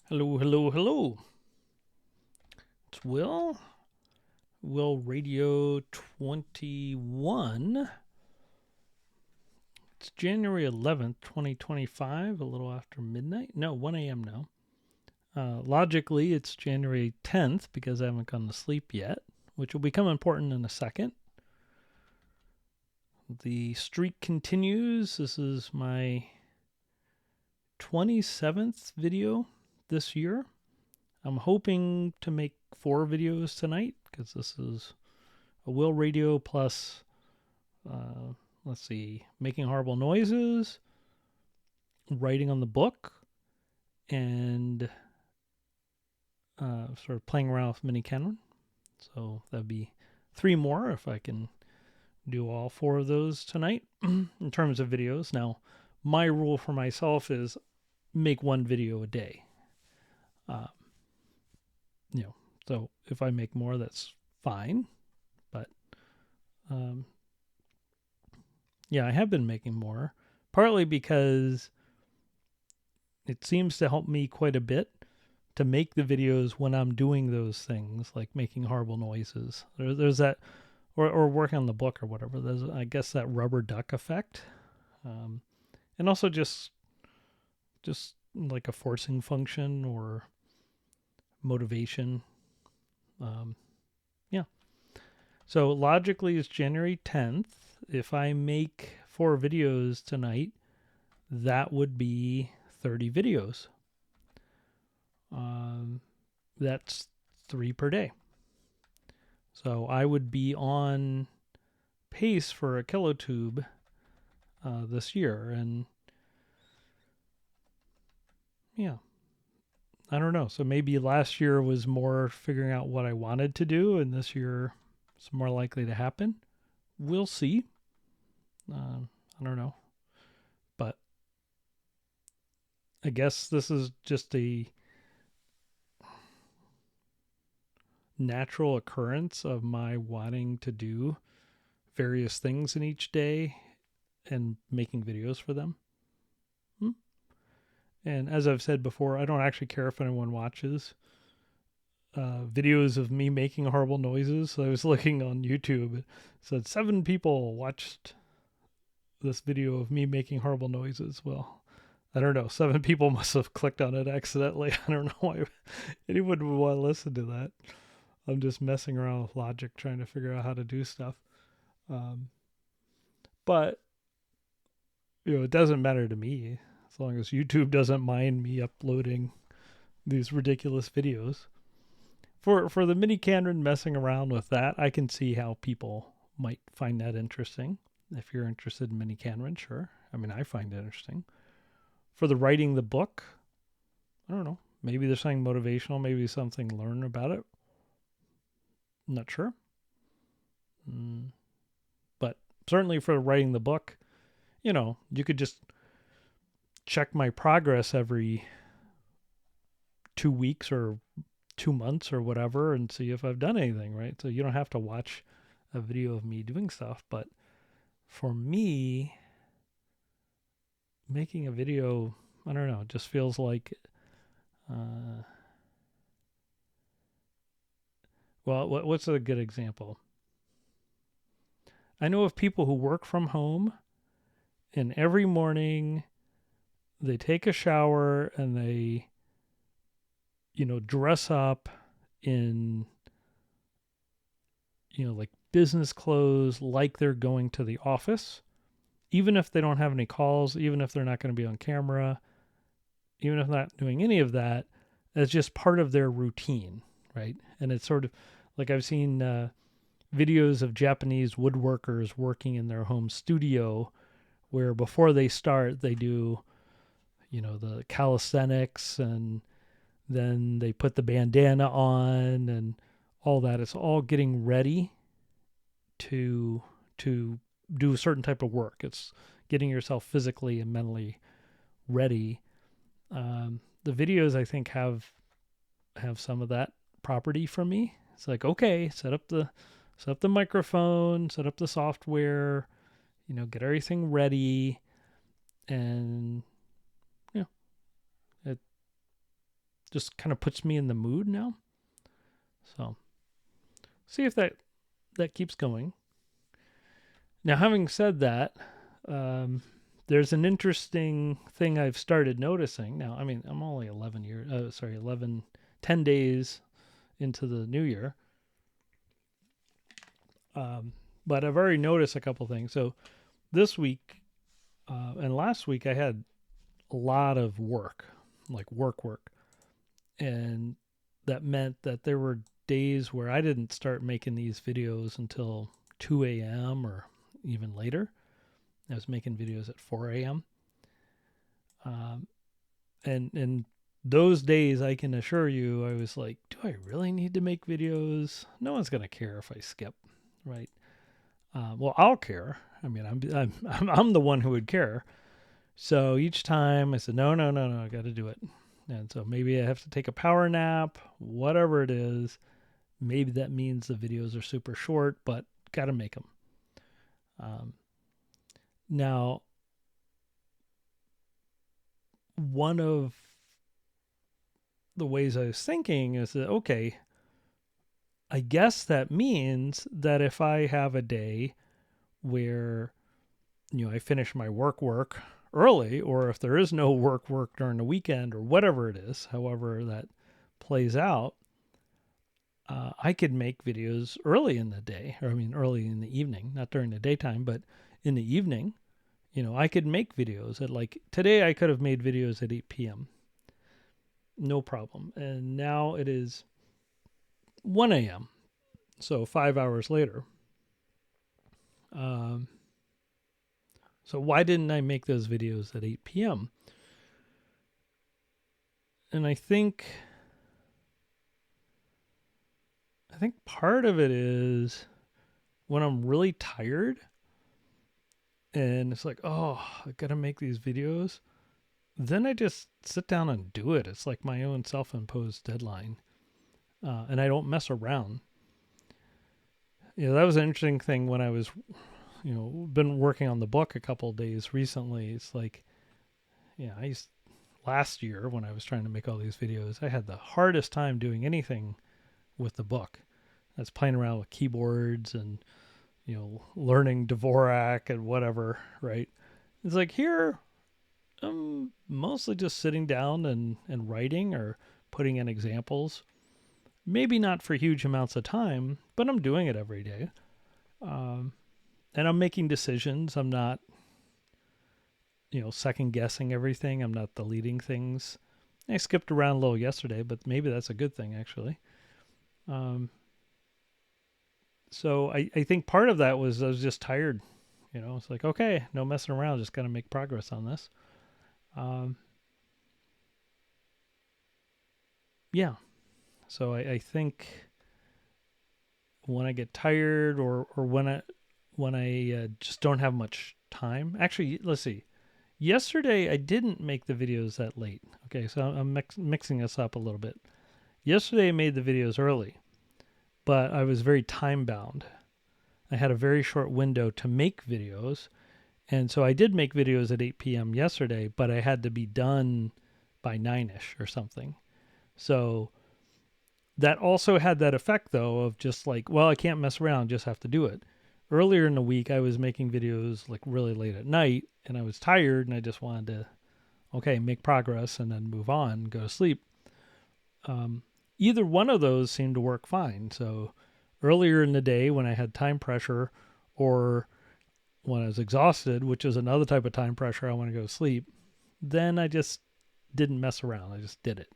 Hello, hello, hello. It's Will Radio 21. It's January 11th, 2025, a little after midnight. No, 1 a.m. now. Logically, it's January 10th because I haven't gone to sleep yet, which will become important in a second. The streak continues. This is my 27th video this year. I'm hoping to make 4 videos tonight because this is a Will Radio plus, making horrible noises, writing on the book, and sort of playing around with mini canon. So that'd be 3 more if I can do all 4 of those tonight in terms of videos. Now, my rule for myself is make 1 video a day. So if I make more, that's fine. But I have been making more, partly because it seems to help me quite a bit to make the videos when I'm doing those things, like making horrible noises. There's that, or working on the book or whatever. There's, I guess, that rubber duck effect, and also just like a forcing function or motivation. So logically, it's January 10th. If I make 4 videos tonight, that would be 30 videos. That's 3 per day. So I would be on pace for a kiloTube this year. And yeah, I don't know. So maybe last year was more figuring out what I wanted to do, and this year it's more likely to happen. We'll see. I don't know. But I guess this is just a natural occurrence of my wanting to do various things in each day and making videos for them. And as I've said before, I don't actually care if anyone watches videos of me making horrible noises. So I was looking on YouTube. It said 7 people watched this video of me making horrible noises. Well, I don't know. 7 people must have clicked on it accidentally. I don't know why anyone would want to listen to that. I'm just messing around with logic, trying to figure out how to do stuff. But, it doesn't matter to me as long as YouTube doesn't mind me uploading these ridiculous videos. For the mini canon, messing around with that, I can see how people might find that interesting. If you're interested in mini canon, sure. I mean, I find it interesting. For the writing the book, I don't know. Maybe there's something motivational, maybe something to learn about it. I'm not sure. But certainly for writing the book, you could just check my progress every 2 weeks or 2 months or whatever and see if I've done anything, right? So you don't have to watch a video of me doing stuff. But for me, making a video, I don't know, just feels like, what's a good example? I know of people who work from home and every morning they take a shower and they, dress up in, like business clothes, like they're going to the office, even if they don't have any calls, even if they're not going to be on camera, even if they're not doing any of that, it's just part of their routine, right? And it's sort of like I've seen videos of Japanese woodworkers working in their home studio where before they start, they do, the calisthenics and then they put the bandana on and all that. It's all getting ready to do a certain type of work. It's getting yourself physically and mentally ready. The videos, I think, have some of that property for me. It's like, okay, set up the microphone, set up the software, get everything ready, and just kind of puts me in the mood now. So see if that keeps going. Now, having said that, there's an interesting thing I've started noticing. Now, I mean, I'm only 10 days into the new year. But I've already noticed a couple things. So this week and last week I had a lot of work, like work. And that meant that there were days where I didn't start making these videos until 2 a.m. or even later. I was making videos at 4 a.m. And those days, I can assure you, I was like, do I really need to make videos? No one's going to care if I skip, right? Well, I'll care. I mean, I'm the one who would care. So each time I said, no, I got to do it. And so maybe I have to take a power nap, whatever it is. Maybe that means the videos are super short, but got to make them. Now, one of the ways I was thinking is that, okay, I guess that means that if I have a day where, I finish my work early, or if there is no work during the weekend or whatever it is, however that plays out, I could make videos early in the day, or early in the evening, not during the daytime, but in the evening, I could make videos at today I could have made videos at 8 p.m. No problem. And now it is 1 a.m. So 5 hours later. So why didn't I make those videos at 8 p.m.? And I think part of it is when I'm really tired and it's like, oh, I got to make these videos. Then I just sit down and do it. It's like my own self-imposed deadline. And I don't mess around. That was an interesting thing when I was, been working on the book a couple of days recently. It's like, last year when I was trying to make all these videos, I had the hardest time doing anything with the book. I was playing around with keyboards and, learning Dvorak and whatever, right? It's like here, I'm mostly just sitting down and writing or putting in examples. Maybe not for huge amounts of time, but I'm doing it every day. And I'm making decisions. I'm not, second guessing everything. I'm not deleting things. I skipped around a little yesterday, but maybe that's a good thing, actually. So I think part of that was I was just tired. It's like, okay, no messing around. Just got to make progress on this. Yeah. So I think when I get tired or when I just don't have much time. Actually, let's see. Yesterday I didn't make the videos that late. Okay, so I'm mixing this up a little bit. Yesterday I made the videos early, but I was very time bound. I had a very short window to make videos, and so I did make videos at 8 p.m. yesterday, but I had to be done by 9ish or something. So that also had that effect, though, of just like, well, I can't mess around, just have to do it. Earlier in the week, I was making videos like really late at night, and I was tired, and I just wanted to, okay, make progress and then move on, go to sleep. Either one of those seemed to work fine. So earlier in the day when I had time pressure or when I was exhausted, which is another type of time pressure, I want to go to sleep, then I just didn't mess around. I just did it.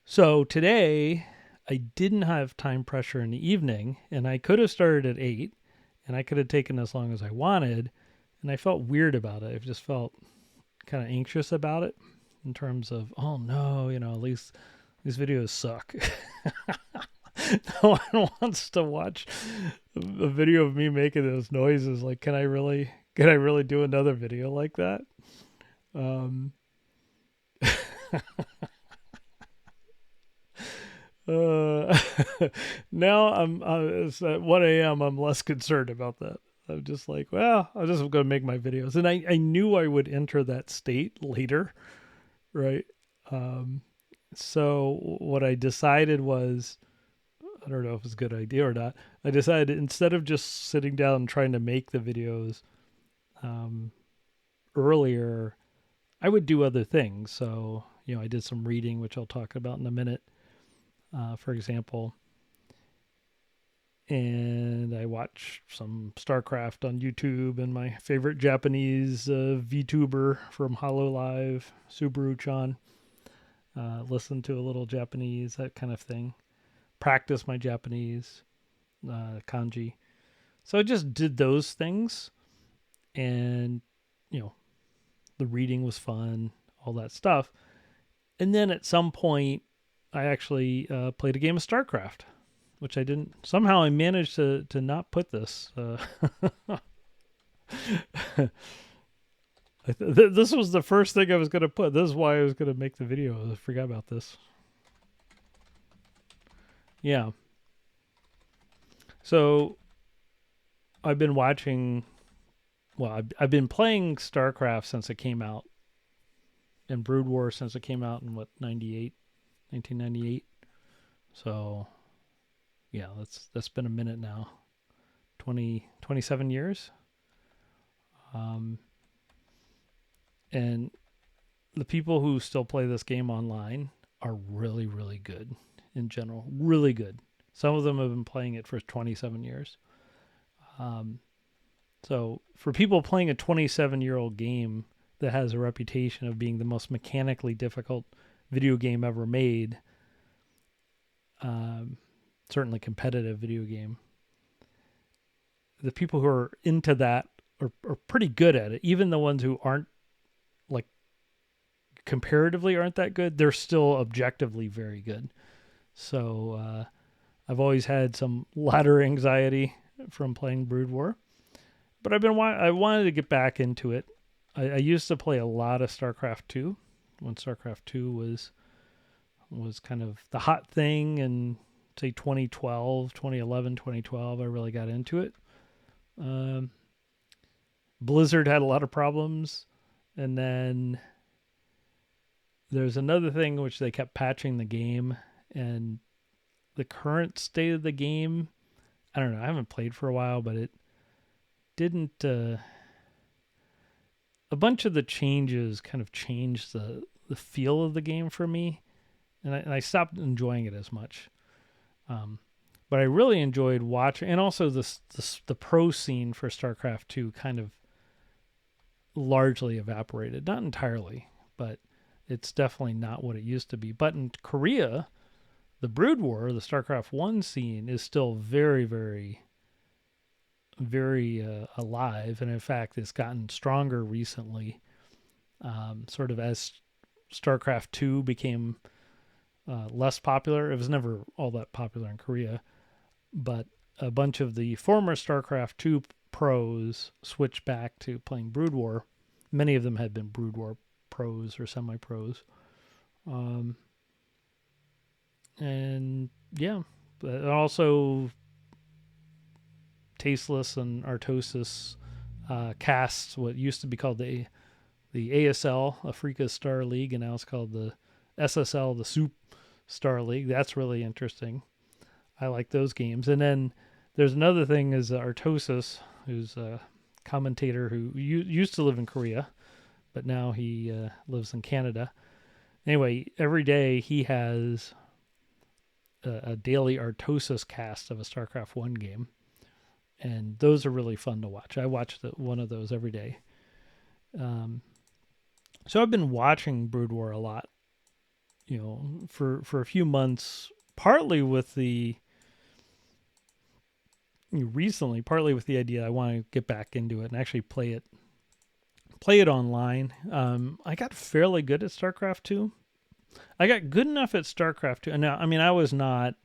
So today I didn't have time pressure in the evening, and I could have started at 8 and I could have taken as long as I wanted. And I felt weird about it. I just felt kind of anxious about it in terms of, oh no, at least these videos suck. No one wants to watch a video of me making those noises. Like, can I really do another video like that? Now it's at 1 a.m. I'm less concerned about that. I'm just like, well, I'm just going to make my videos. And I knew I would enter that state later. right? So what I decided was, I don't know if it's a good idea or not. I decided instead of just sitting down and trying to make the videos um, earlier, I would do other things. So, I did some reading, which I'll talk about in a minute, for example. And I watched some StarCraft on YouTube, and my favorite Japanese VTuber from HoloLive, Subaru-chan. Listen to a little Japanese, that kind of thing. Practice my Japanese, kanji. So I just did those things, and the reading was fun, all that stuff. And then at some point, I actually played a game of StarCraft, which I didn't. Somehow I managed to not put this. This was the first thing I was going to put. This is why I was going to make the video. I forgot about this. Yeah. So I've been watching. Well, I've been playing StarCraft since it came out, and BroodWar since it came out in 1998. So yeah, that's been a minute now. 27 years. And the people who still play this game online are really, really good in general. Really good. Some of them have been playing it for 27 years. So for people playing a 27-year-old game that has a reputation of being the most mechanically difficult video game ever made, certainly competitive video game, the people who are into that are pretty good at it. Even the ones who aren't, like, comparatively aren't that good, they're still objectively very good. So I've always had some ladder anxiety from playing BroodWar, but I wanted to get back into it. I used to play a lot of StarCraft 2 when StarCraft 2 was kind of the hot thing, and say 2011, 2012, I really got into it. Blizzard had a lot of problems, and then there's another thing which they kept patching the game, and the current state of the game, I don't know, I haven't played for a while, but it didn't, a bunch of the changes kind of changed the feel of the game for me, and I stopped enjoying it as much. But I really enjoyed watching, and also the pro scene for StarCraft 2 kind of largely evaporated. Not entirely, but it's definitely not what it used to be. But in Korea, the BroodWar, the StarCraft 1 scene, is still very, very, very alive. And in fact, it's gotten stronger recently, sort of as StarCraft 2 became less popular. It was never all that popular in Korea, but a bunch of the former StarCraft 2 pros switched back to playing BroodWar. Many of them had been BroodWar pros or semi-pros. And yeah, but also Tasteless and Artosis casts what used to be called the ASL, Africa's Star League, and now it's called the SSL, the Soup Star League. That's really interesting. I like those games. And then there's another thing is Artosis, who's a commentator who used to live in Korea, but now he lives in Canada. Anyway, every day he has a daily Artosis cast of a StarCraft 1 game. And those are really fun to watch. I watch one of those every day. So I've been watching BroodWar a lot, for a few months, partly with the idea I want to get back into it and actually play it online. I got fairly good at StarCraft 2. I got good enough at StarCraft 2. And now, I mean, I was not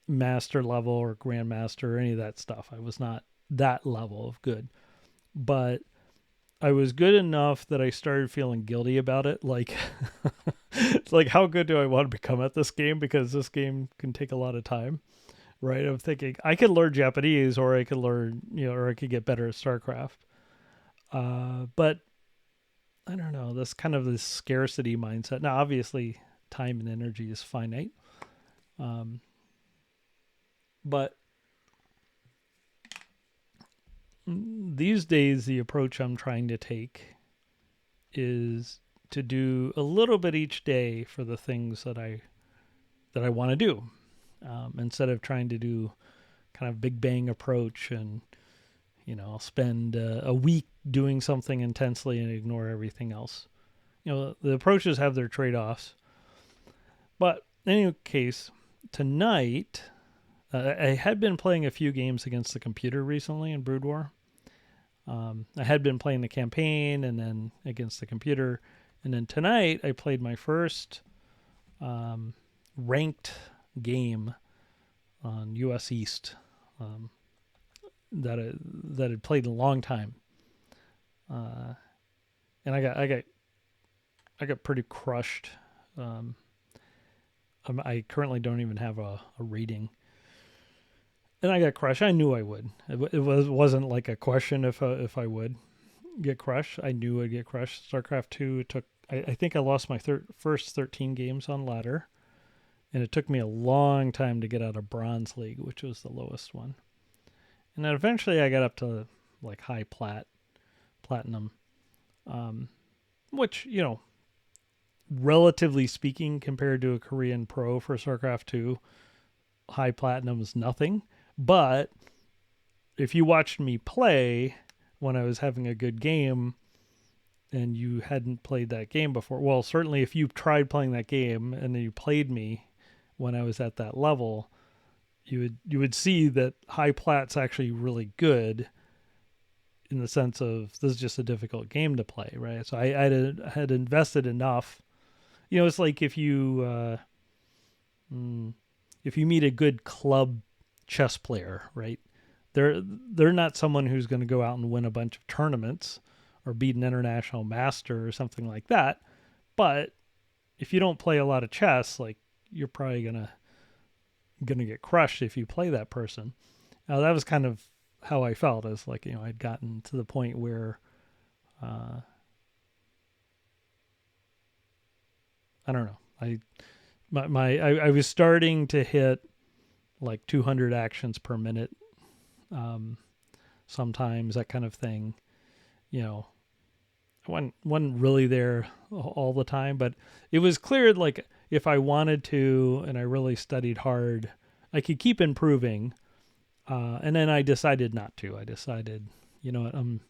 master level or grandmaster or any of that stuff. I was not that level of good, but I was good enough that I started feeling guilty about it. Like, it's like, how good do I want to become at this game? Because this game can take a lot of time, right? I'm thinking I could learn Japanese, or I could learn, or I could get better at StarCraft. But I don't know, this kind of this scarcity mindset. Now, obviously, time and energy is finite. But these days, the approach I'm trying to take is to do a little bit each day for the things that I want to do, instead of trying to do kind of big bang approach and I'll spend a week doing something intensely and ignore everything else. The approaches have their trade-offs. But in any case, tonight, I had been playing a few games against the computer recently in BroodWar. I had been playing the campaign and then against the computer. And then tonight, I played my first ranked game on US East that had played in a long time. And I got pretty crushed. I currently don't even have a rating. And I got crushed. I knew I would. It wasn't like a question if I would get crushed. I knew I'd get crushed. StarCraft 2, it took, I think I lost my first 13 games on ladder. And it took me a long time to get out of Bronze League, which was the lowest one. And then eventually I got up to like high platinum, which, relatively speaking, compared to a Korean pro for StarCraft 2, high platinum is nothing. But if you watched me play when I was having a good game and you hadn't played that game before, well, certainly if you tried playing that game and then you played me when I was at that level, you would see that high plat's actually really good in the sense of this is just a difficult game to play, right? So I had invested enough. It's like if you meet a good club chess player, right? They're not someone who's going to go out and win a bunch of tournaments or beat an international master or something like that. But if you don't play a lot of chess, like you're probably gonna get crushed if you play that person. Now that was kind of how I felt. As like I'd gotten to the point where I don't know. I was starting to hit like 200 actions per minute. Sometimes that kind of thing. I wasn't really there all the time, but it was clear like if I wanted to and I really studied hard, I could keep improving. And then I decided not to. I decided, what, I'm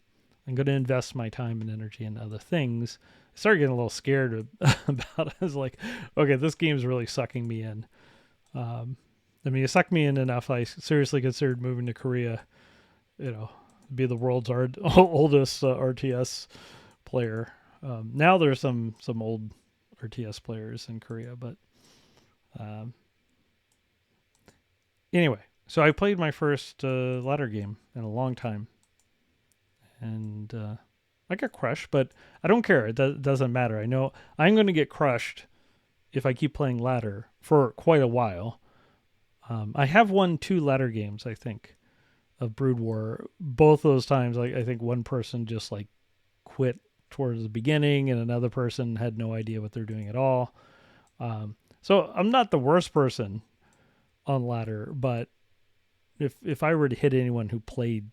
going to invest my time and energy in other things. I started getting a little scared about it. I was like, okay, this game's really sucking me in. It sucked me in enough. I seriously considered moving to Korea, be the world's oldest RTS player. Now there's some old RTS players in Korea, but anyway, so I played my first ladder game in a long time, and I got crushed, but I don't care. It doesn't matter. I know I'm going to get crushed if I keep playing ladder for quite a while. I have won 2 ladder games, I think, of BroodWar. Both those times, I think one person just like quit towards the beginning, and another person had no idea what they're doing at all. So I'm not the worst person on ladder, but if I were to hit anyone who played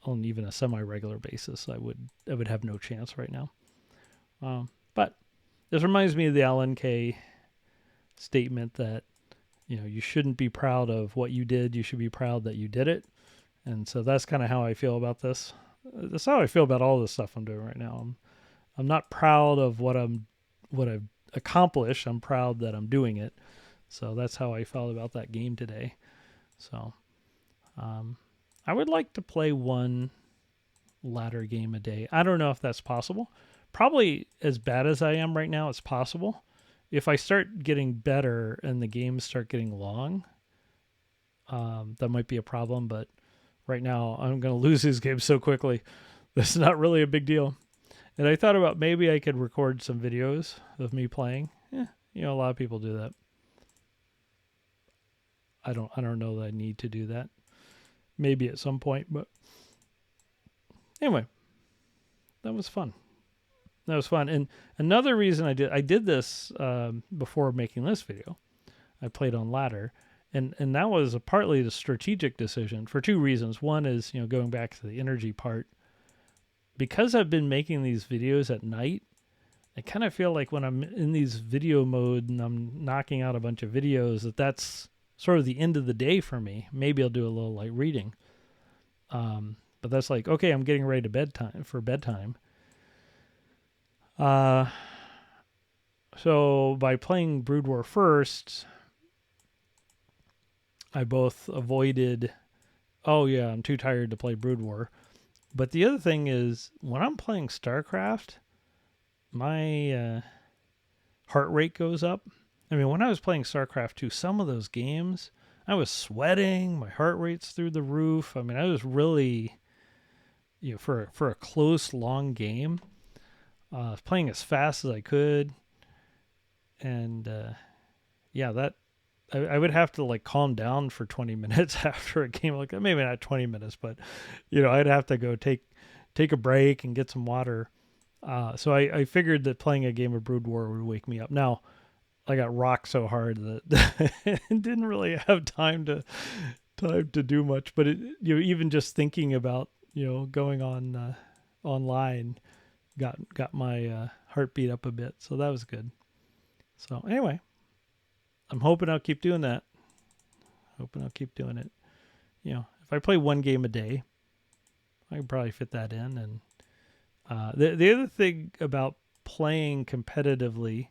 on even a semi-regular basis, I would have no chance right now. But this reminds me of the Alan Kay statement that you shouldn't be proud of what you did. You should be proud that you did it. And so that's kind of how I feel about this. That's how I feel about all this stuff I'm doing right now. I'm not proud of what I've accomplished. I'm proud that I'm doing it. So that's how I felt about that game today. So I would like to play one ladder game a day. I don't know if that's possible. Probably as bad as I am right now, it's possible. If I start getting better and the games start getting long, that might be a problem. But right now, I'm going to lose these games so quickly. That's not really a big deal. And I thought about maybe I could record some videos of me playing. A lot of people do that. I don't know that I need to do that. Maybe at some point, but anyway, that was fun. That was fun. And another reason I did this before making this video. I played on ladder, and that was partly the strategic decision for two reasons. One is, going back to the energy part. Because I've been making these videos at night, I kind of feel like when I'm in these video mode and I'm knocking out a bunch of videos, that's sort of the end of the day for me. Maybe I'll do a little light reading. But that's like, okay, I'm getting ready to bedtime. So by playing BroodWar first, I both avoided, oh yeah, I'm too tired to play BroodWar. But the other thing is, when I'm playing StarCraft, my heart rate goes up. I mean, when I was playing StarCraft 2, some of those games, I was sweating, my heart rate's through the roof. I mean, I was really, for a close, long game, playing as fast as I could. And that I would have to like calm down for 20 minutes after a game like that. Maybe not 20 minutes, but I'd have to go take a break and get some water. So I figured that playing a game of BroodWar would wake me up. Now, I got rocked so hard that I didn't really have time to do much. But even just thinking about going on online got my heartbeat up a bit. So that was good. So anyway, I'm hoping I'll keep doing that. If I play one game a day, I can probably fit that in. And the other thing about playing competitively,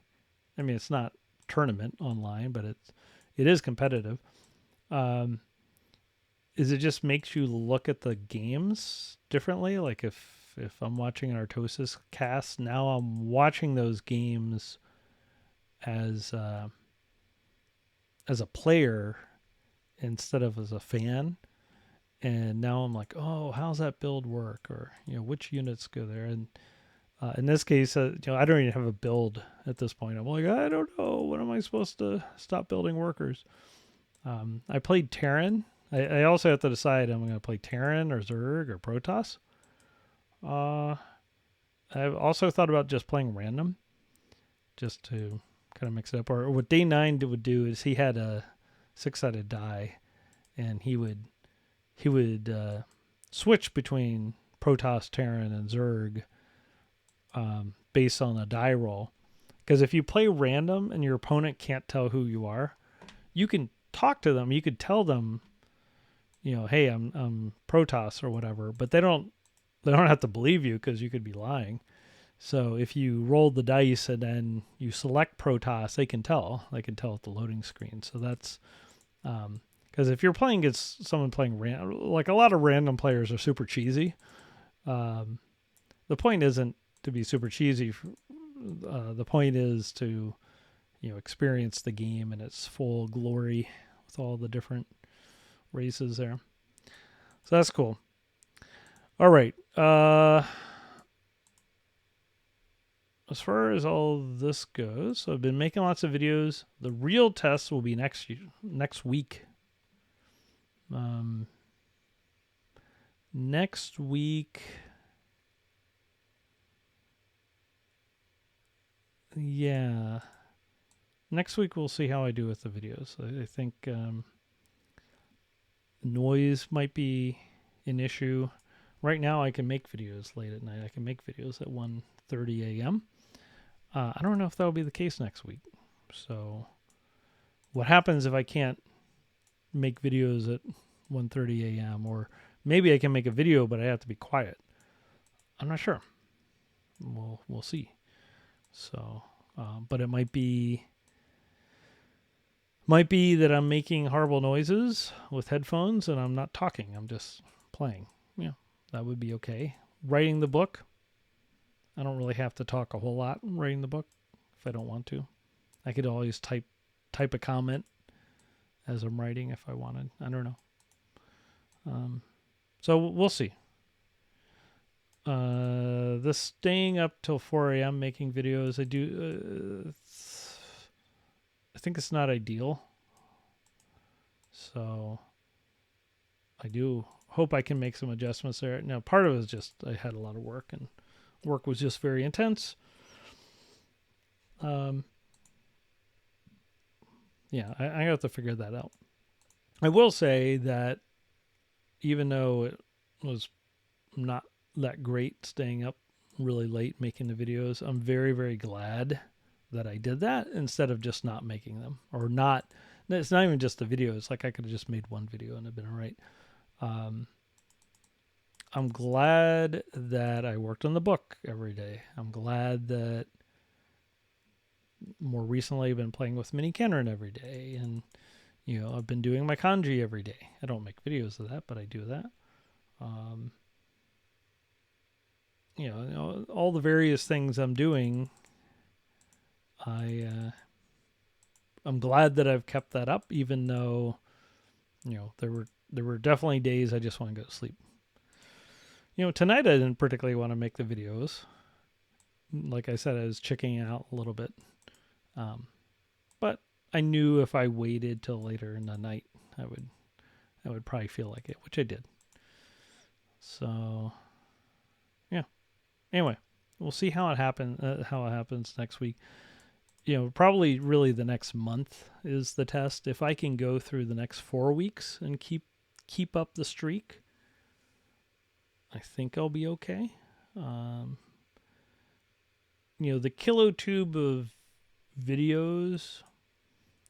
I mean, it's not tournament online, but it is competitive, is it just makes you look at the games differently. Like if I'm watching an Artosis cast, now I'm watching those games as a player instead of as a fan. And now I'm like, oh, how's that build work? Or, which units go there? And in this case, I don't even have a build at this point. I'm like, I don't know. When am I supposed to stop building workers? I played Terran. I also have to decide I'm going to play Terran or Zerg or Protoss. I've also thought about just playing random, just to kind of mix it up. Or what Day 9 would do is he had a 6-sided die, and he would switch between Protoss, Terran, and Zerg based on a die roll. Because if you play random and your opponent can't tell who you are, you can talk to them. You could tell them, hey, I'm Protoss or whatever, but they don't have to believe you because you could be lying. So if you roll the dice and then you select Protoss, they can tell. They can tell at the loading screen. So that's because if you're playing against someone playing like a lot of random players are super cheesy. The point isn't to be super cheesy. The point is to experience the game in its full glory with all the different races there. So that's cool. All right. As far as all this goes, so I've been making lots of videos. The real test will be next week. Next week, yeah. Next week we'll see how I do with the videos. I think noise might be an issue. Right now I can make videos late at night. I can make videos at 1:30 a.m. I don't know if that'll be the case next week. So what happens if I can't make videos at 1:30 a.m. or maybe I can make a video but I have to be quiet. I'm not sure. We'll see. So but it might be that I'm making horrible noises with headphones and I'm not talking. I'm just playing. Yeah, that would be okay. Writing the book, I don't really have to talk a whole lot writing the book if I don't want to. I could always type a comment as I'm writing if I wanted. I don't know. So we'll see. This staying up till 4 a.m. making videos, I think it's not ideal. So I do hope I can make some adjustments there. Now, part of it is just I had a lot of work and work was just very intense. Yeah, I have to figure that out. I will say that even though it was not that great staying up really late making the videos, I'm very, very glad that I did that instead of just not making them or not. It's not even just the videos. Like I could have just made one video and it'd been all right. I'm glad that I worked on the book every day. I'm glad that more recently I've been playing with Mini Kenron every day, and I've been doing my kanji every day. I don't make videos of that, but I do that. All the various things I'm doing, I'm glad that I've kept that up, even though there were definitely days I just want to go to sleep. Tonight I didn't particularly want to make the videos. Like I said, I was checking out a little bit. But I knew if I waited till later in the night, I would probably feel like it, which I did. So, yeah. Anyway, we'll see how it happens next week. Probably really the next month is the test. If I can go through the next 4 weeks and keep up the streak, I think I'll be okay. The kiloTube of videos,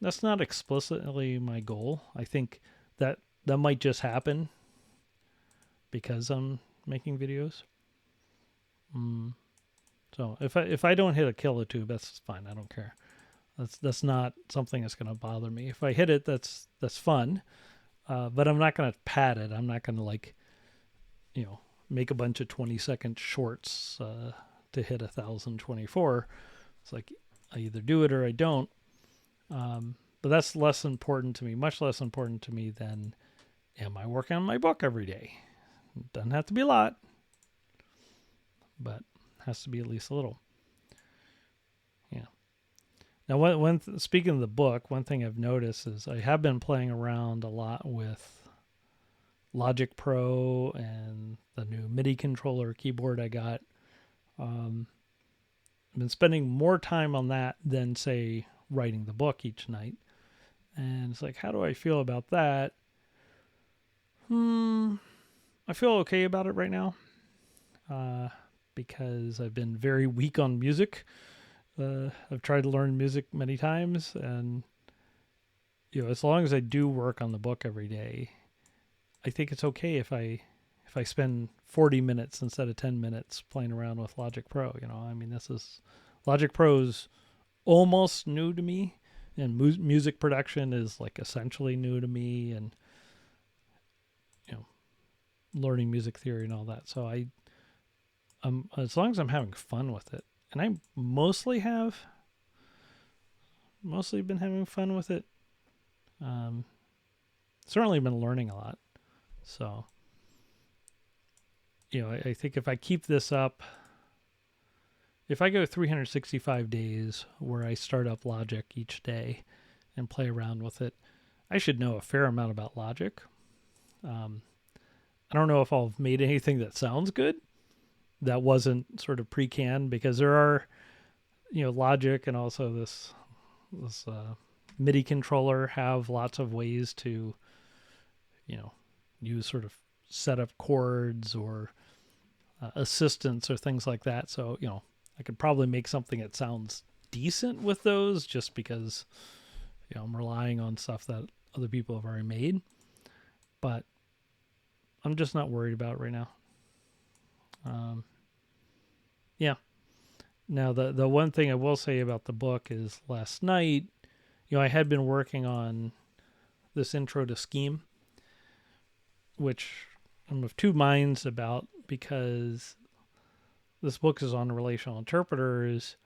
that's not explicitly my goal. I think that might just happen because I'm making videos. So if I don't hit a kiloTube, that's fine. I don't care. That's not something that's going to bother me. If I hit it, that's fun. But I'm not going to pad it. I'm not going to make a bunch of 20-second shorts to hit 1,024. It's like I either do it or I don't. But that's less important to me, much less important to me than am I working on my book every day? It doesn't have to be a lot, but has to be at least a little. Yeah. Now, speaking of the book, one thing I've noticed is I have been playing around a lot with Logic Pro and the new MIDI controller keyboard I got. I've been spending more time on that than, say, writing the book each night. And it's like, how do I feel about that? I feel okay about it right now. Because I've been very weak on music. I've tried to learn music many times, and as long as I do work on the book every day, I think it's okay if I spend 40 minutes instead of 10 minutes playing around with Logic Pro. Logic Pro's almost new to me, and music production is like essentially new to me, and learning music theory and all that. So as long as I'm having fun with it, and I mostly been having fun with it. Certainly been learning a lot. So, I think if I keep this up, if I go 365 days where I start up Logic each day and play around with it, I should know a fair amount about Logic. I don't know if I've made anything that sounds good that wasn't sort of pre-canned, because there are, Logic and also this MIDI controller have lots of ways to, use sort of set up chords or assistants or things like that. So, I could probably make something that sounds decent with those just because, I'm relying on stuff that other people have already made. But I'm just not worried about it right now. Yeah. Now, the one thing I will say about the book is last night, I had been working on this intro to Scheme, which I'm of two minds about, because this book is on relational interpreters,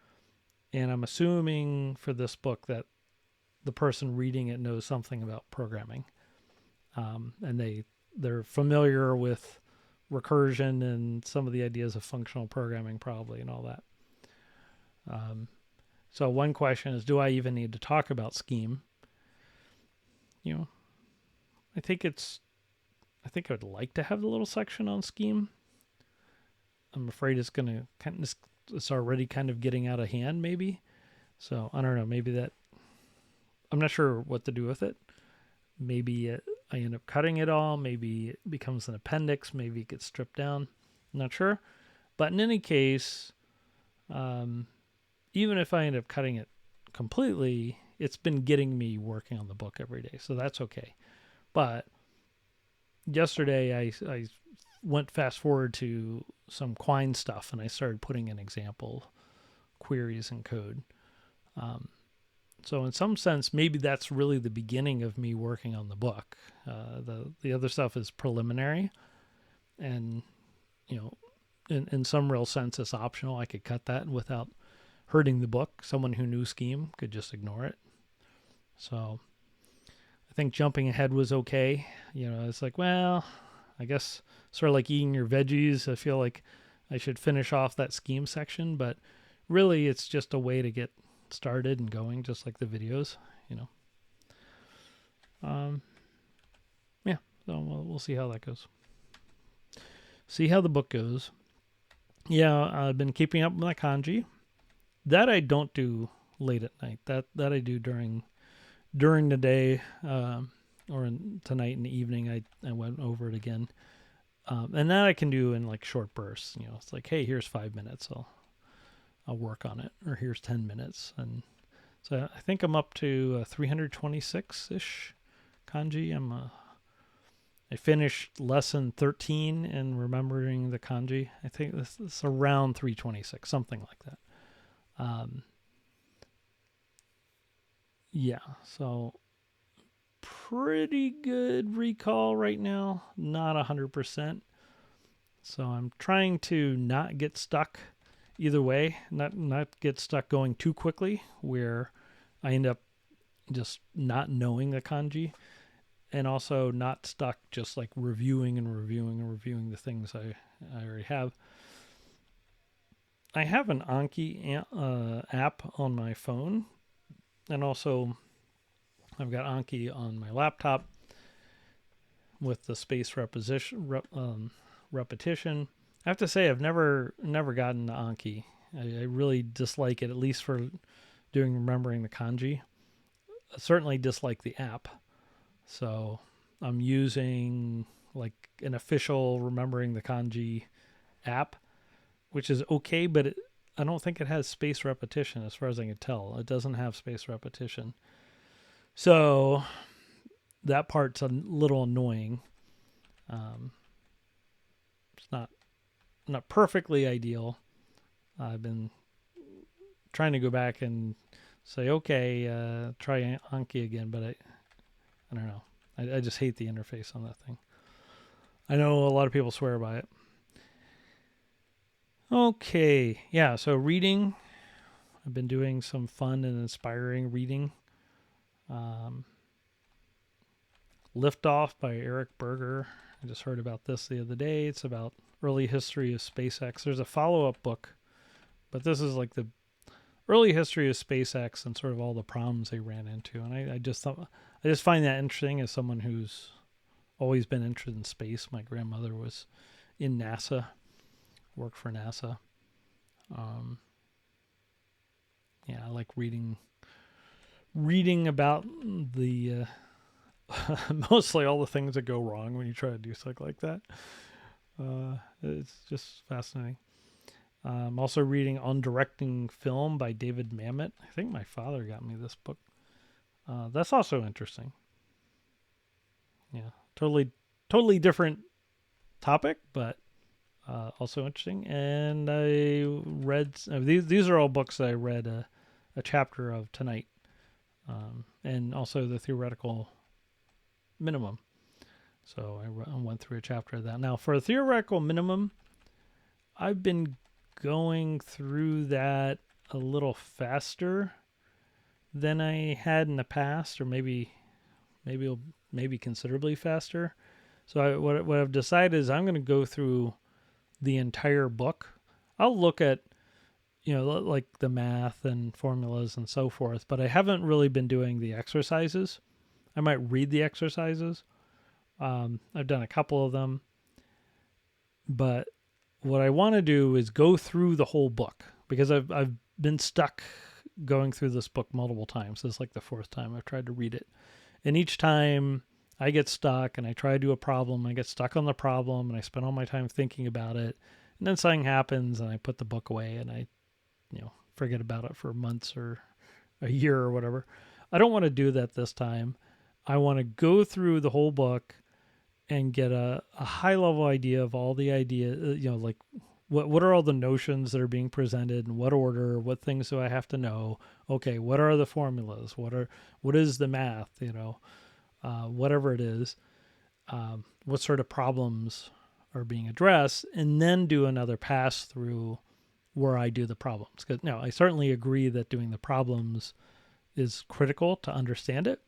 and I'm assuming for this book that the person reading it knows something about programming. And they're familiar with recursion and some of the ideas of functional programming probably and all that. So one question is, do I even need to talk about Scheme? I think I would like to have a little section on Scheme. I'm afraid it's already kind of getting out of hand maybe. So I don't know, I'm not sure what to do with it. Maybe I end up cutting it all. Maybe it becomes an appendix. Maybe it gets stripped down. I'm not sure. But in any case, even if I end up cutting it completely, it's been getting me working on the book every day. So that's okay. But yesterday I went fast forward to some Quine stuff and I started putting in example queries and code. So in some sense, maybe that's really the beginning of me working on the book. The other stuff is preliminary, and in some real sense, it's optional. I could cut that without hurting the book. Someone who knew Scheme could just ignore it. So I think jumping ahead was okay. It's like, well, I guess sort of like eating your veggies. I feel like I should finish off that Scheme section, but really it's just a way to get started and going, just like the videos. Yeah, so we'll see how that goes. See how the book goes. Yeah, I've been keeping up with my kanji. That I don't do late at night. That I do during the day, or tonight in the evening. I went over it again, and that I can do in like short bursts. It's like, hey, here's 5 minutes. I'll work on it, or here's 10 minutes. And so I think I'm up to 326-ish kanji. I finished lesson 13 in remembering the kanji. I think this is around 326, something like that. Yeah, so pretty good recall right now, not 100%. So I'm trying to not get stuck either way, not get stuck going too quickly where I end up just not knowing the kanji, and also not stuck just like reviewing the things I already have. I have an Anki app on my phone, and also I've got Anki on my laptop with the space repetition. I have to say I've never gotten to Anki. I really dislike it, at least for remembering the kanji. I certainly dislike the app. So I'm using like an official remembering the kanji app, which is okay, but I don't think it has space repetition as far as I can tell. It doesn't have space repetition. So that part's a little annoying. It's not perfectly ideal. I've been trying to go back and say, okay, try Anki again, but I don't know. I just hate the interface on that thing. I know a lot of people swear by it. Okay, yeah, so reading. I've been doing some fun and inspiring reading. Liftoff by Eric Berger. I just heard about this the other day. It's about early history of SpaceX. There's a follow-up book, but this is like the early history of SpaceX and sort of all the problems they ran into. And I just find that interesting as someone who's always been interested in space. My grandmother was in NASA, worked for NASA. Yeah, I like reading about the mostly all the things that go wrong when you try to do something like that. It's just fascinating. I'm also reading On Directing Film by David Mamet. I think my father got me this book. That's also interesting. Yeah, totally different topic, but also interesting. And I read these are all books that I read a chapter of tonight, and also the theoretical minimum. So I went through a chapter of that. Now for a theoretical minimum, I've been going through that a little faster than I had in the past, or maybe considerably faster. So what I've decided is I'm going to go through the entire book. I'll look at like the math and formulas and so forth, but I haven't really been doing the exercises. I might read the exercises. I've done a couple of them, but what I want to do is go through the whole book, because I've been stuck going through this book multiple times. This is like the fourth time I've tried to read it. And each time I get stuck and I try to do a problem, I get stuck on the problem and I spend all my time thinking about it. And then something happens and I put the book away and I, forget about it for months or a year or whatever. I don't want to do that this time. I want to go through the whole book and get a high level idea of all the idea, like what are all the notions that are being presented, in what order, what things do I have to know? Okay, what are the formulas? What is the math? Whatever it is, what sort of problems are being addressed, and then do another pass through where I do the problems. Because I certainly agree that doing the problems is critical to understand it,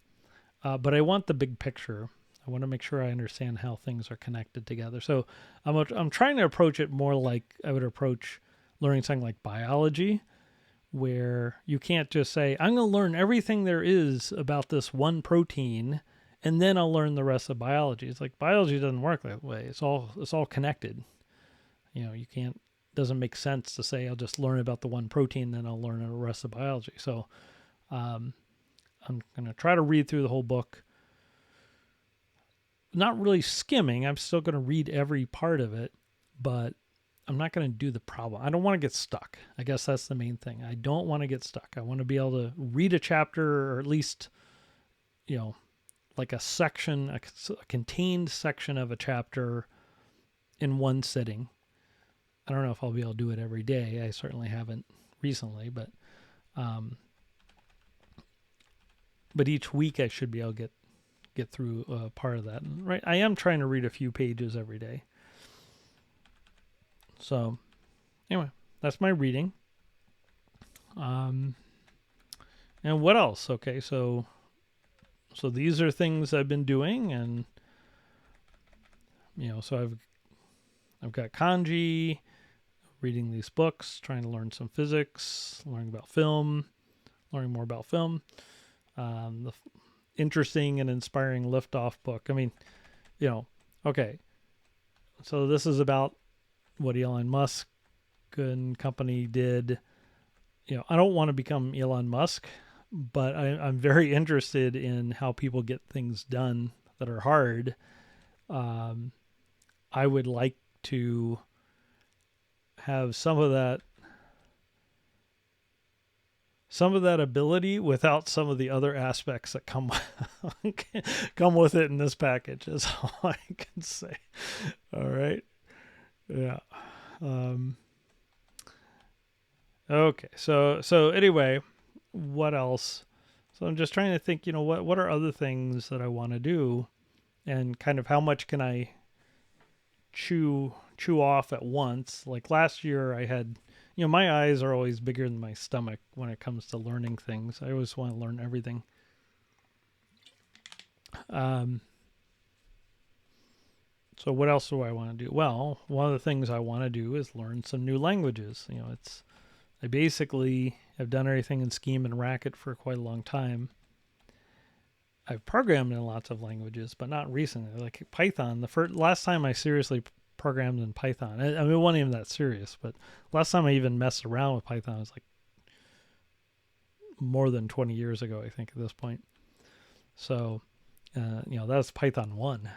but I want the big picture. I want to make sure I understand how things are connected together. So I'm trying to approach it more like I would approach learning something like biology, where you can't just say, I'm going to learn everything there is about this one protein, and then I'll learn the rest of biology. It's like biology doesn't work that way. It's all connected. You can't, doesn't make sense to say I'll just learn about the one protein, then I'll learn the rest of biology. So I'm going to try to read through the whole book. Not really skimming. I'm still going to read every part of it, but I'm not going to do the problem. I don't want to get stuck. I guess that's the main thing. I don't want to get stuck. I want to be able to read a chapter, or at least, like a section, a contained section of a chapter in one sitting. I don't know if I'll be able to do it every day. I certainly haven't recently, but each week I should be able to get through part of that. Right, I am trying to read a few pages every day. So anyway, that's my reading. And what else? Okay, so these are things I've been doing, and so I've got kanji, reading these books, trying to learn some physics, learning more about film. The interesting and inspiring Liftoff book. I mean, okay. So this is about what Elon Musk and company did. I don't want to become Elon Musk, but I'm very interested in how people get things done that are hard. I would like to have some of that ability without some of the other aspects that come with it in this package, is all I can say. All right. Yeah. Okay. So anyway, what else? So I'm just trying to think, what are other things that I want to do, and kind of how much can I chew off at once. Like last year I had, my eyes are always bigger than my stomach when it comes to learning things. I always want to learn everything. So what else do I want to do? Well, one of the things I want to do is learn some new languages. I basically have done everything in Scheme and Racket for quite a long time. I've programmed in lots of languages, but not recently. Like Python, last time I seriously programmed in Python, I mean, it wasn't even that serious, but last time I even messed around with Python was like more than 20 years ago, I think, at this point. So, that was Python 1.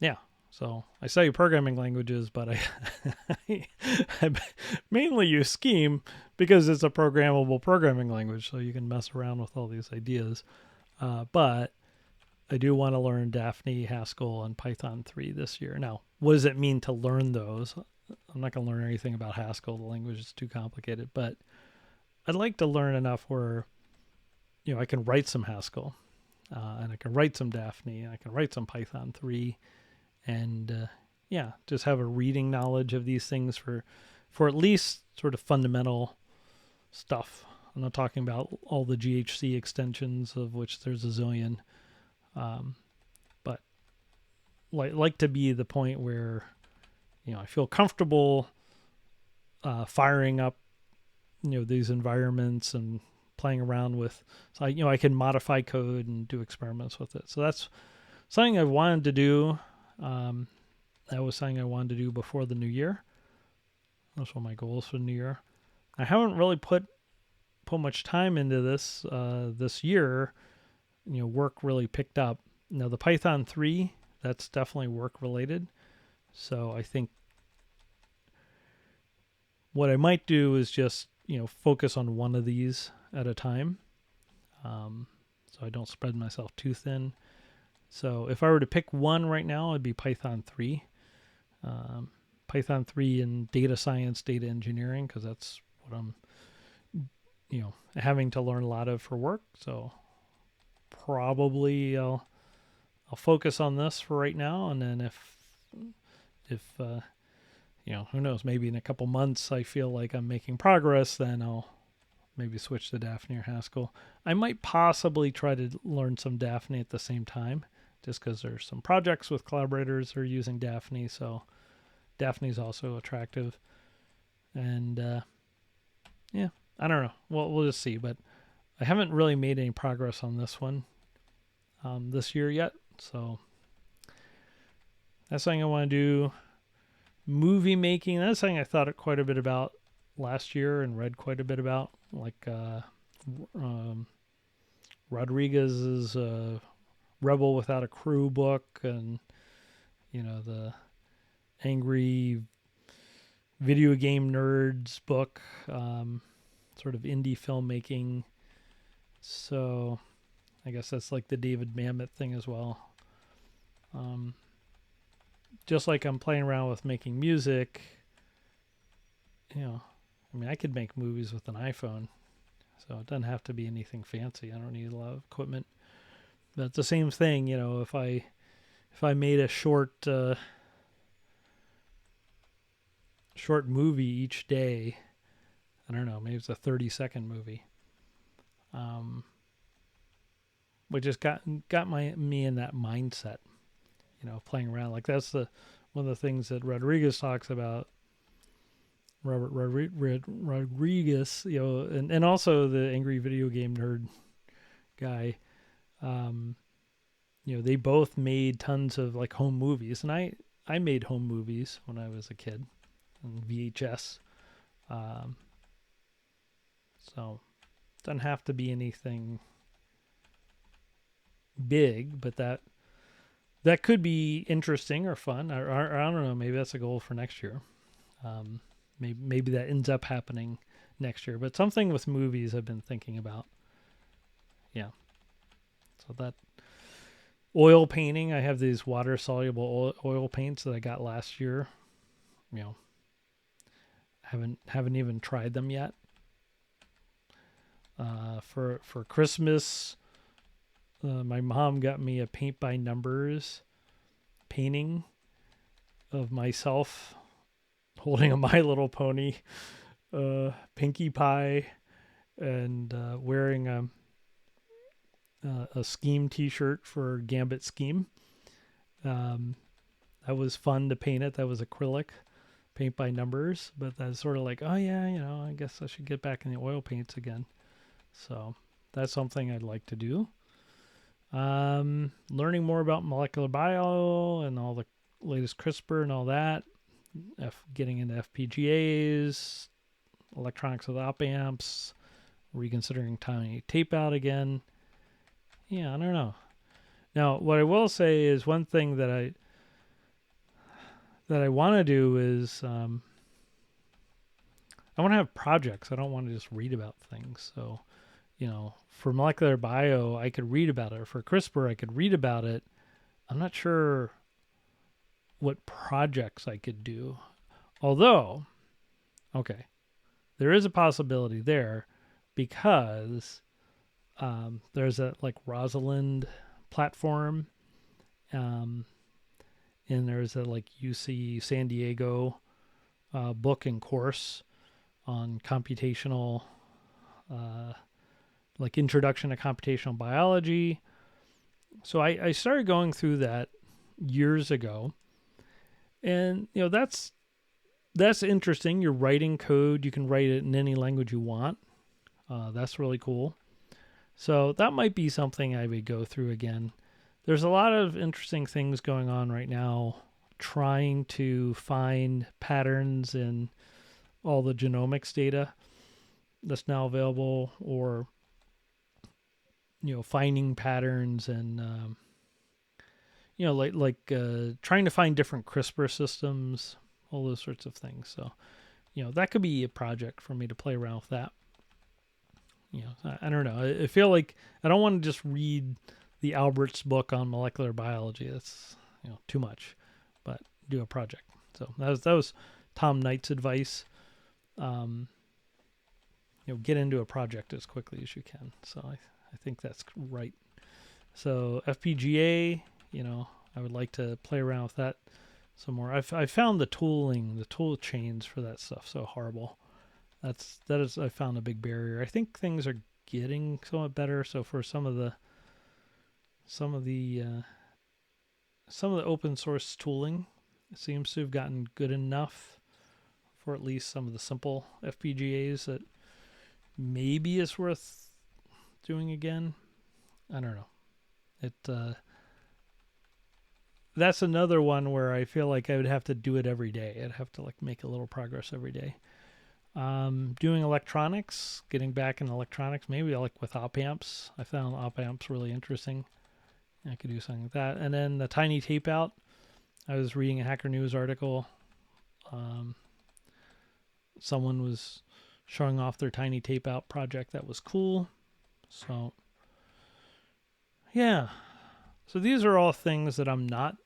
Yeah. So I study programming languages, but I mainly use Scheme because it's a programmable programming language, so you can mess around with all these ideas. But I do want to learn Dafny, Haskell, and Python 3 this year. Now, what does it mean to learn those? I'm not going to learn anything about Haskell. The language is too complicated, but I'd like to learn enough where, I can write some Haskell, and I can write some Dafny, and I can write some Python 3. And just have a reading knowledge of these things for at least sort of fundamental stuff. I'm not talking about all the GHC extensions, of which there's a zillion, but like to be the point where I feel comfortable firing up these environments and playing around with. So I can modify code and do experiments with it. So that's something I've wanted to do. That was something I wanted to do before the new year. That's one of my goals for the new year. I haven't really put much time into this this year. Work really picked up. Now the Python 3, that's definitely work related. So I think what I might do is just, focus on one of these at a time. So I don't spread myself too thin. So if I were to pick one right now, it'd be Python 3. Python 3 in data science, data engineering, because that's what I'm, having to learn a lot of for work. So probably I'll focus on this for right now, and then if who knows, maybe in a couple months I feel like I'm making progress, then I'll maybe switch to Dafny or Haskell. I might possibly try to learn some Dafny at the same time, just because there's some projects with collaborators who are using Dafny, so Dafny is also attractive. And I don't know. We'll just see. But I haven't really made any progress on this one this year yet. So that's something I want to do. Movie making, that's something I thought quite a bit about last year and read quite a bit about. Like Rodriguez's Rebel Without a Crew book, and the Angry Video Game Nerds book, sort of indie filmmaking. So I guess that's like the David Mamet thing as well. Just like I'm playing around with making music, I could make movies with an iPhone, so it doesn't have to be anything fancy. I don't need a lot of equipment. But it's the same thing, if I made a short movie each day, I don't know, maybe it's a 30-second movie, which just got me in that mindset, playing around. Like that's one of the things that Rodriguez talks about. Robert Rodriguez, and also the Angry Video Game Nerd guy, they both made tons of like home movies, and I made home movies when I was a kid on VHS. So it doesn't have to be anything big, but that could be interesting or fun. Or I don't know, maybe that's a goal for next year. Maybe that ends up happening next year, but something with movies I've been thinking about. Yeah. So that oil painting, I have these water soluble oil paints that I got last year. Haven't even tried them yet. For Christmas, my mom got me a paint by numbers painting of myself holding a My Little Pony Pinkie Pie, and wearing a Scheme t-shirt for Gambit Scheme. That was fun to paint it. That was acrylic paint by numbers, but that's sort of like, oh yeah, I guess I should get back in the oil paints again. So that's something I'd like to do. Learning more about molecular bio and all the latest CRISPR and all that. Getting into FPGAs, electronics with op amps, reconsidering tiny tapeout again. Yeah, I don't know. Now, what I will say is one thing that I want to do is I want to have projects. I don't want to just read about things. So, for molecular bio, I could read about it. For CRISPR, I could read about it. I'm not sure what projects I could do. Although, okay, there is a possibility there, because there's a like Rosalind platform, and there's a like UC San Diego book and course on computational, like Introduction to Computational Biology. So I started going through that years ago. And, that's interesting. You're writing code. You can write it in any language you want. That's really cool. So that might be something I would go through again. There's a lot of interesting things going on right now, trying to find patterns in all the genomics data that's now available, or finding patterns and trying to find different CRISPR systems, all those sorts of things. So that could be a project for me to play around with that. I don't know. I feel like I don't want to just read the Albert's book on molecular biology. That's too much. But do a project. So that was Tom Knight's advice. Get into a project as quickly as you can. So I think that's right. So FPGA, I would like to play around with that some more. I found the tool chains for that stuff so horrible. That is I found a big barrier. I think things are getting somewhat better. So for some of the open source tooling, it seems to have gotten good enough for at least some of the simple FPGAs that maybe is worth doing again. I don't know. That's another one where I feel like I would have to do it every day. I'd have to make a little progress every day. Doing electronics, getting back in electronics, maybe with op amps. I found op amps really interesting. I could do something like that. And then the tiny tape out. I was reading a Hacker News article. Someone was showing off their tiny tape out project. That was cool. So, yeah. So these are all things that I'm not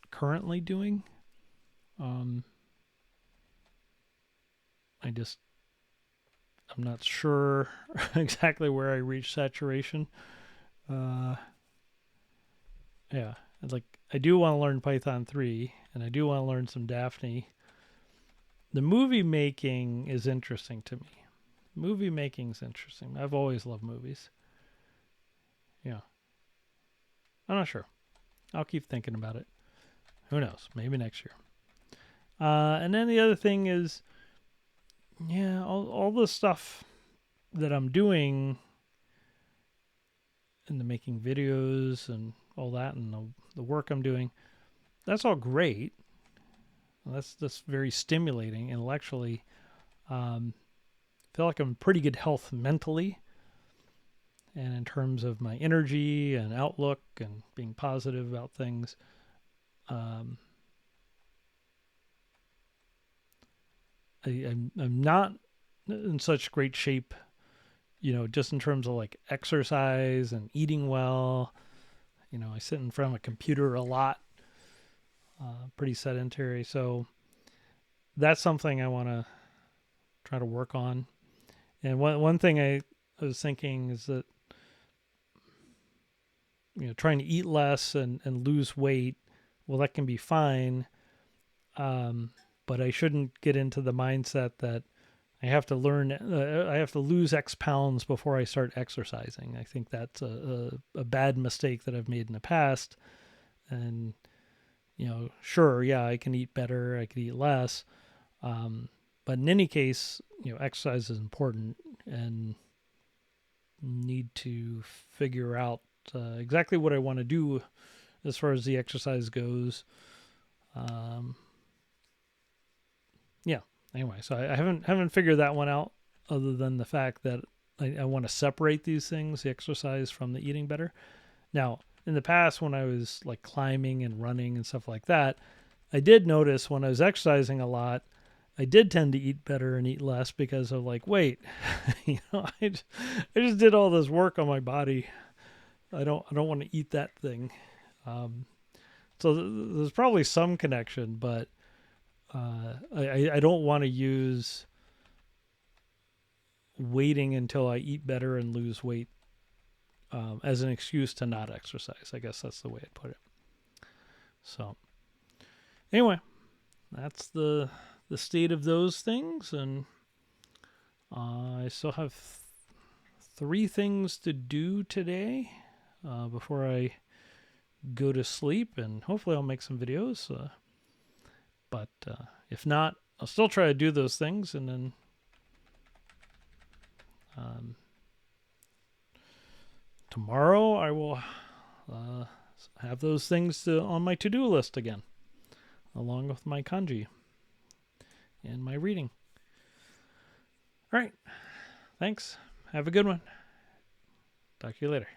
currently doing. I'm not sure exactly where I reach saturation. Yeah, I do want to learn Python 3, and I do want to learn some Dafny. The movie making is interesting to me. Movie making is interesting. I've always loved movies. Yeah. I'm not sure. I'll keep thinking about it. Who knows? Maybe next year. And then the other thing is, all the stuff that I'm doing and the making videos and all that and the work I'm doing, that's all great. That's very stimulating intellectually. Feel like I'm in pretty good health mentally, and in terms of my energy and outlook and being positive about things. I'm not in such great shape, just in terms of exercise and eating well. I sit in front of a computer a lot, pretty sedentary. So that's something I want to try to work on. And one thing I was thinking is that, trying to eat less and lose weight, well, that can be fine. But I shouldn't get into the mindset that I have to lose X pounds before I start exercising. I think that's a bad mistake that I've made in the past. And, sure, yeah, I can eat better, I can eat less. But in any case, exercise is important, and need to figure out exactly what I want to do as far as the exercise goes. Yeah. Anyway, so I haven't figured that one out, other than the fact that I want to separate these things, the exercise from the eating better. Now, in the past, when I was climbing and running and stuff like that, I did notice when I was exercising a lot, I did tend to eat better and eat less because of wait, I just did all this work on my body. I don't want to eat that thing. So there's probably some connection, but I don't want to use waiting until I eat better and lose weight as an excuse to not exercise. I guess that's the way I'd put it. So anyway, that's the state of those things, and I still have 3 things to do today before I go to sleep, and hopefully I'll make some videos. But if not, I'll still try to do those things, and then tomorrow I will have those things on my to-do list again, along with my kanji and my reading. All right. Thanks. Have a good one. Talk to you later.